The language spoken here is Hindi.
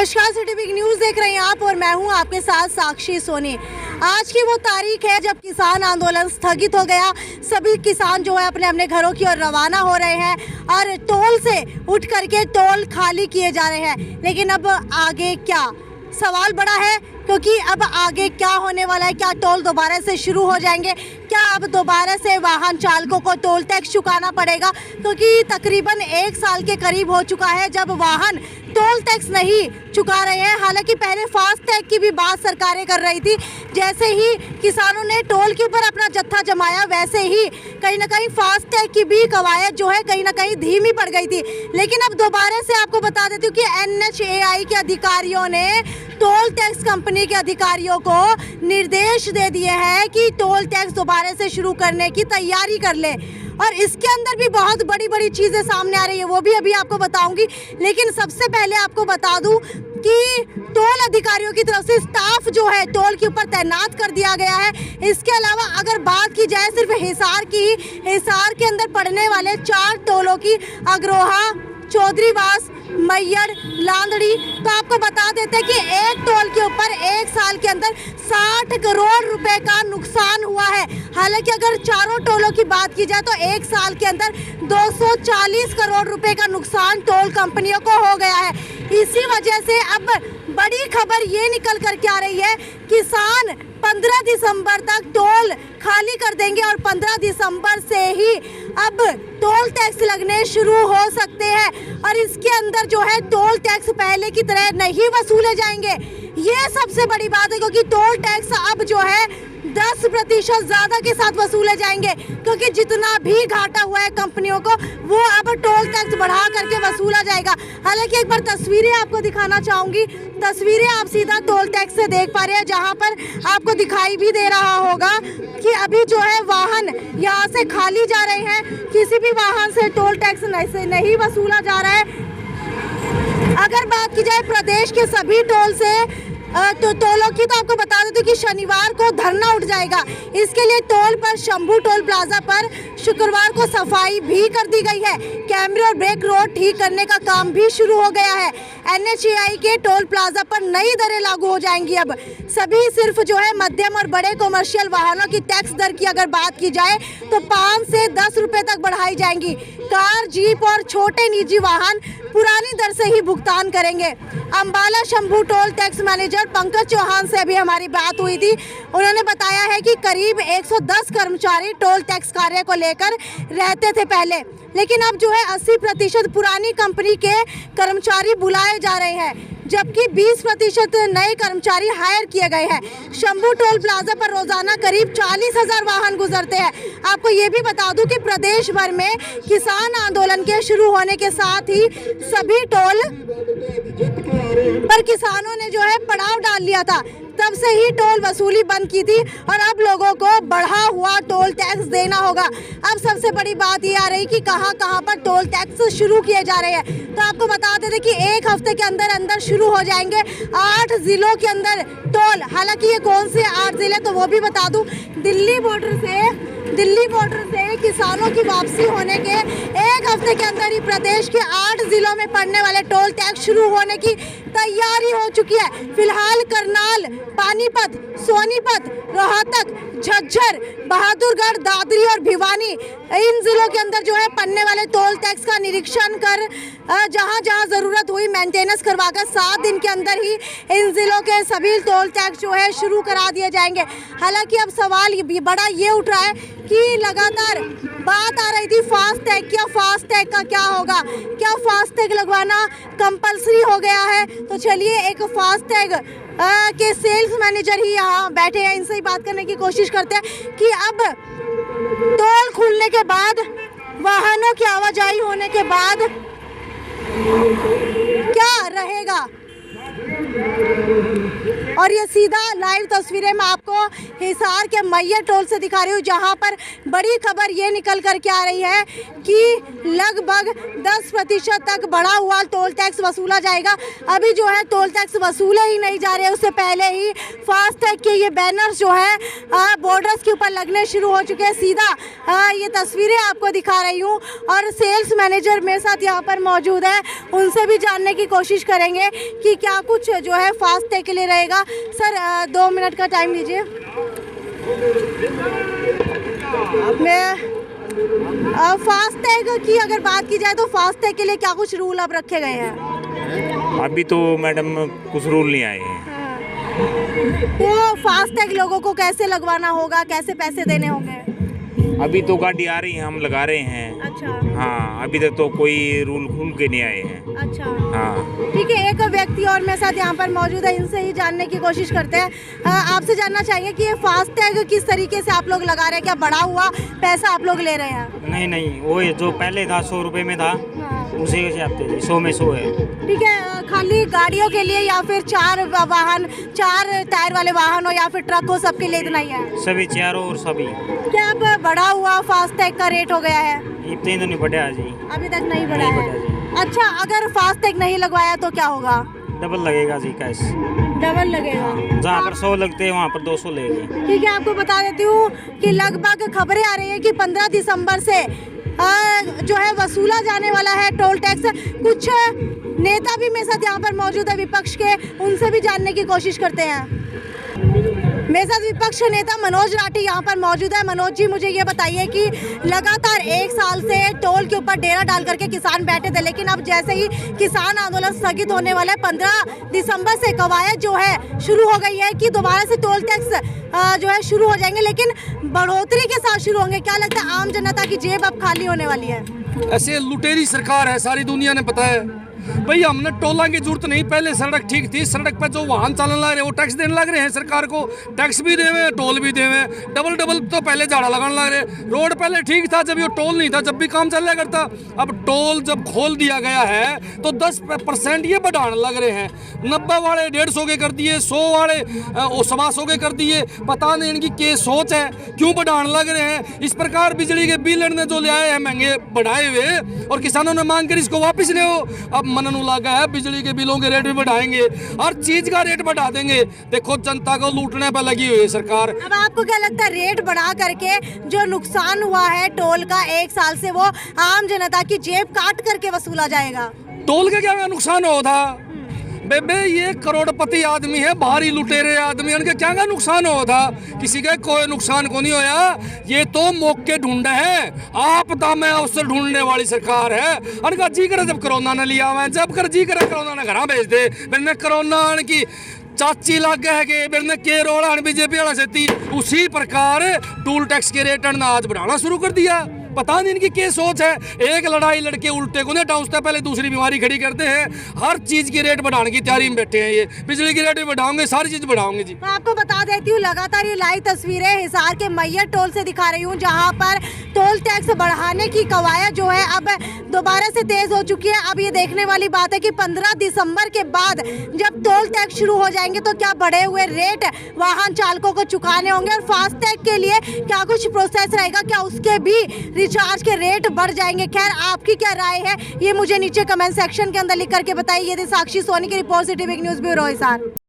नमस्कार, सिटी बिग न्यूज़ देख रहे हैं आप और मैं हूं आपके साथ साक्षी सोनी। आज की वो तारीख है जब किसान आंदोलन स्थगित हो गया। सभी किसान जो है अपने अपने घरों की ओर रवाना हो रहे हैं और टोल से उठ करके टोल खाली किए जा रहे हैं। लेकिन अब आगे क्या, सवाल बड़ा है, क्योंकि अब आगे क्या होने वाला है। क्या टोल दोबारा से शुरू हो जाएंगे? क्या अब दोबारा से वाहन चालकों को टोल टैक्स चुकाना पड़ेगा? क्योंकि तकरीबन 1 साल के करीब हो चुका है जब वाहन टोल टैक्स नहीं चुका रहे हैं। हालांकि पहले फास्ट टैग की भी बात सरकारें कर रही थी। जैसे ही किसानों ने टोल के ऊपर अपना जत्था जमाया, वैसे ही कहीं ना कहीं फास्ट टैग की भी कवायद जो है कहीं ना कहीं धीमी पड़ गई थी। लेकिन अब दोबारा से आपको बता देती हूँ कि NHAI के अधिकारियों ने टोल टैक्स कंपनी के अधिकारियों को निर्देश दे दिए हैं कि टोल टैक्स दोबारा से शुरू करने की तैयारी कर ले। और इसके अंदर भी बहुत बड़ी बड़ी चीज़ें सामने आ रही है, वो भी अभी आपको बताऊंगी। लेकिन सबसे पहले आपको बता दूं कि टोल अधिकारियों की तरफ से स्टाफ जो है टोल के ऊपर तैनात कर दिया गया है। इसके अलावा अगर बात की जाए सिर्फ हिसार की, हिसार के अंदर पड़ने वाले 4 टोलों की, अग्रोहा, चौधरीवास, मैयड़, लांदड़ी, तो आपको बता देते हैं कि एक टोल के ऊपर 1 साल के अंदर 60 करोड़ रुपए का नुकसान हुआ है। हालांकि अगर चारों टोलों की बात की जाए तो 1 साल के अंदर 240 करोड़ रुपए का नुकसान टोल कंपनियों को हो गया है। इसी वजह से अब बड़ी खबर ये निकल कर के आ रही है, किसान 15 दिसंबर तक टोल खाली कर देंगे और 15 दिसंबर से ही अब टोल टैक्स लगने शुरू हो सकते हैं। और इसके अंदर जो है टोल टैक्स पहले की तरह नहीं वसूले जाएंगे। ये सबसे बड़ी बात है, क्योंकि टोल टैक्स अब जो है 10% ज़्यादा के साथ वसूले जाएंगे, क्योंकि जितना भी घाटा हुआ है कंपनियों को वो अब टोल टैक्स बढ़ा करके वसूला जाएगा। हालांकि एक बार तस्वीरें आपको दिखाना चाहूँगी। तस्वीरें आप सीधा टोल टैक्स से देख पा रहे हैं, जहाँ पर आपको दिखाई भी दे रहा होगा कि अभी जो है वाहन यहाँ से खाली जा रहे हैं। किसी भी वाहन से टोल टैक्स नहीं वसूला जा रहा है। अगर बात की जाए प्रदेश के सभी टोल से तो टोलों की, तो आपको बता देती हूँ कि शनिवार को धरना उठ जाएगा। इसके लिए टोल पर शंभू टोल प्लाजा पर शुक्रवार को सफाई भी कर दी गई है। कैमरे और ब्रेक रोड ठीक करने का काम भी शुरू हो गया है। NHAI के टोल प्लाजा पर नई दरें लागू हो जाएंगी। अब सभी सिर्फ जो है मध्यम और बड़े कमर्शियल वाहनों की टैक्स दर की अगर बात की जाए तो 5 से 10 रुपए तक बढ़ाई जाएंगी। कार, जीप और छोटे निजी वाहन पुरानी दर से ही भुगतान करेंगे। Ambala Shambhu toll tax manager Pankaj Chauhan से अभी हमारी बात हुई थी। उन्होंने बताया है कि करीब 110 कर्मचारी टोल टैक्स कार्य को लेकर रहते थे पहले, लेकिन अब जो है 80% पुरानी कंपनी के कर्मचारी बुलाए जा रहे हैं, जबकि 20% नए कर्मचारी हायर किए गए हैं। शंभू टोल प्लाजा पर रोजाना करीब 40,000 वाहन गुजरते हैं। आपको ये भी बता दूं कि प्रदेश भर में किसान आंदोलन के शुरू होने के साथ ही सभी टोल पर किसानों ने जो है पड़ाव डाल लिया था। तब से ही टोल वसूली बंद की थी और अब लोगों को बढ़ा हुआ टोल टैक्स देना होगा। अब सबसे बड़ी बात ये आ रही कि कहां पर टोल टैक्स शुरू किए जा रहे हैं। तो आपको बता देते कि 1 हफ्ते के अंदर अंदर शुरू हो जाएंगे 8 जिलों के अंदर टोल। हालांकि ये कौन से 8 जिले, तो वो भी बता दूं। दिल्ली बॉर्डर से किसानों की वापसी होने के 1 हफ्ते के अंदर ही प्रदेश के 8 जिलों में पड़ने वाले टोल टैक्स शुरू होने की तैयारी हो चुकी है। फिलहाल करनाल, पानीपत, सोनीपत, रोहतक, झज्जर, बहादुरगढ़, दादरी और भिवानी, इन जिलों के अंदर जो है पड़ने वाले टोल टैक्स का निरीक्षण कर जहां जरूरत हुई मेंटेनेंस करवाकर 7 दिन के अंदर ही इन जिलों के सभी टोल टैक्स जो है शुरू करा दिए जाएंगे। हालांकि अब सवाल बड़ा ये उठ रहा है कि लगातार बात आ रही थी फास्ट टैग की, फास्ट टैग का क्या होगा? क्या फास्ट टैग लगवाना कंपलसरी हो गया है? तो चलिए एक फास्ट टैग के सेल्स मैनेजर ही यहाँ बैठे हैं, इनसे ही बात करने की कोशिश करते हैं कि अब टोल खुलने के बाद, वाहनों की आवाजाही होने के बाद क्या रहेगा और ये सीधा लाइव तस्वीरें मैं आपको हिसार के मैयर टोल से दिखा रही हूँ, जहाँ पर बड़ी खबर ये निकल कर के आ रही है कि लगभग 10% तक बढ़ा हुआ टोल टैक्स वसूला जाएगा। अभी जो है टोल टैक्स वसूले ही नहीं जा रहे, उससे पहले ही फास्टैग के ये बैनर्स जो है बॉर्डर्स के ऊपर लगने शुरू हो चुके हैं। सीधा ये तस्वीरें आपको दिखा रही हूँ और सेल्स मैनेजर मेरे साथ यहाँ पर मौजूद है, उनसे भी जानने की कोशिश करेंगे कि क्या कुछ जो है फास्टैग के लिए रहेगा। सर 2 मिनट का टाइम दीजिए। मैं फास्टैग की अगर बात की जाए तो फास्टैग के लिए क्या कुछ रूल अब रखे गए हैं? अभी तो मैडम कुछ रूल नहीं आए हैं। तो फास्टैग लोगों को कैसे लगवाना होगा, कैसे पैसे देने होंगे? अभी तो गाड़ी आ रही है, हम लगा रहे हैं। अच्छा। हाँ, अभी तक तो कोई रूल खुल के नहीं आए हैं। अच्छा। हाँ ठीक है, एक व्यक्ति और मेरे साथ यहाँ पर मौजूद है, इनसे ही जानने की कोशिश करते हैं। आपसे जानना चाहेंगे कि ये फास्टैग किस तरीके से आप लोग लगा रहे हैं, क्या बढ़ा हुआ पैसा आप लोग ले रहे हैं? नहीं, वो जो पहले था 100 रुपये में था, उसी के आते थे, 100 में 100 है। ठीक है, खाली गाड़ियों के लिए या फिर 4 वाहन, 4 टायर वाले वाहन हो या फिर ट्रक हो, सबके लिए इतना ही है? सभी चारों और सभी। क्या अब बढ़ा हुआ फास्टैग का रेट हो गया है? इतने तो नहीं बढ़ा जी, अभी तक नहीं बढ़ा नहीं है। बढ़ा जी। अच्छा, अगर फास्टैग नहीं लगवाया तो क्या होगा? डबल लगेगा जी कैश। डबल लगेगा? जहाँ पर 100 लगते हैं वहाँ पर 200 लगेंगे। ठीक है, आपको बता देती हूँ कि लगभग खबरें आ रही है कि 15 दिसंबर से जो है वसूला जाने वाला है टोल टैक्स। कुछ नेता भी मेरे साथ यहाँ पर मौजूद है विपक्ष के, उनसे भी जानने की कोशिश करते हैं। मेरे साथ विपक्ष नेता मनोज राठी यहाँ पर मौजूद है। मनोज जी, मुझे ये बताइए कि लगातार 1 साल से टोल के ऊपर डेरा डाल करके किसान बैठे थे, लेकिन अब जैसे ही किसान आंदोलन स्थगित होने वाला है, 15 दिसंबर से कवायद जो है शुरू हो गई है कि दोबारा से टोल टैक्स जो है शुरू हो जाएंगे, लेकिन बढ़ोतरी के साथ शुरू होंगे। क्या लगता है आम जनता की जेब अब खाली होने वाली है? ऐसे लुटेरी सरकार है, सारी दुनिया ने पता है भाई। हमने टोला की जरूरत नहीं, पहले सड़क ठीक थी। सड़क पर जो वाहन चलन लग रहे वो टैक्स देने लग रहे हैं सरकार को, टैक्स भी देवे टोल भी देवे, डबल तो पहले झाड़ा लगाने लग रहे। रोड पहले ठीक था जब ये टोल नहीं था, जब भी काम चल करता। अब टोल जब खोल दिया गया है तो 10% ये बढ़ाने लग रहे हैं। 90 वाले 150 के कर दिए, 100 वाले 125 के कर दिए। पता नहीं इनकी क्या सोच है, क्यों बढ़ाने लग रहे हैं। इस प्रकार बिजली के बिल ने जो ले आए हैं महंगे बढ़ाए हुए, और किसानों ने मांग कर इसको वापस ले हो। अब मनन लगा है बिजली के बिलों के रेट भी बढ़ाएंगे, हर चीज का रेट बढ़ा देंगे। देखो जनता को लूटने पर लगी हुई है सरकार। अब आपको क्या लगता है रेट बढ़ा करके जो नुकसान हुआ है टोल का 1 साल से, वो आम जनता की जेब काट करके वसूला जाएगा? टोल का क्या नुकसान हो था बेबे? ये करोड़पति आदमी है, भारी लुटेरे आदमी, उनके क्या का नुकसान हो था? किसी का कोई नुकसान को नहीं होया। ये तो मौके ढूंढे हैं, आपदा में अवसर ढूंढने वाली सरकार है। उनका जी करे जब कोरोना ने लिया हुआ है, जब कर जी करे कोरोना ने घर भेज दे। मैंने कोरोना की चाची लग है कि मैंने के रोड़ा बीजेपी वाला से उसी प्रकार टोल टैक्स के रेट आज बढ़ाना शुरू कर दिया। पता नहीं इनकी क्या सोच है। एक लड़ाई लड़के उल्टे को नहीं डाउसते, पहले दूसरी बीमारी खड़ी करते हैं। हर चीज की रेट बढ़ाने की तैयारी में बैठे हैं। ये बिजली की रेट भी बढ़ाओगे, सारी चीज बढ़ाओगे जी। मैं आपको बता देती हूँ, लगातार ये लाइव तस्वीरें हिसार के मैयर टोल से दिखा रही हूँ, जहाँ पर टोल टैक्स बढ़ाने की कवायद जो है अब दोबारा से तेज हो चुकी है। अब ये देखने वाली बात है कि 15 दिसंबर के बाद जब टोल टैक्स शुरू हो जाएंगे तो क्या बढ़े हुए रेट वाहन चालकों को चुकाने होंगे, और फास्टैग के लिए क्या कुछ प्रोसेस रहेगा, क्या उसके भी रिचार्ज के रेट बढ़ जाएंगे? खैर, आपकी क्या राय है ये मुझे नीचे कमेंट सेक्शन के अंदर लिख करके बताइए। ये थी साक्षी सोनी की report, city big news bureau Hisar.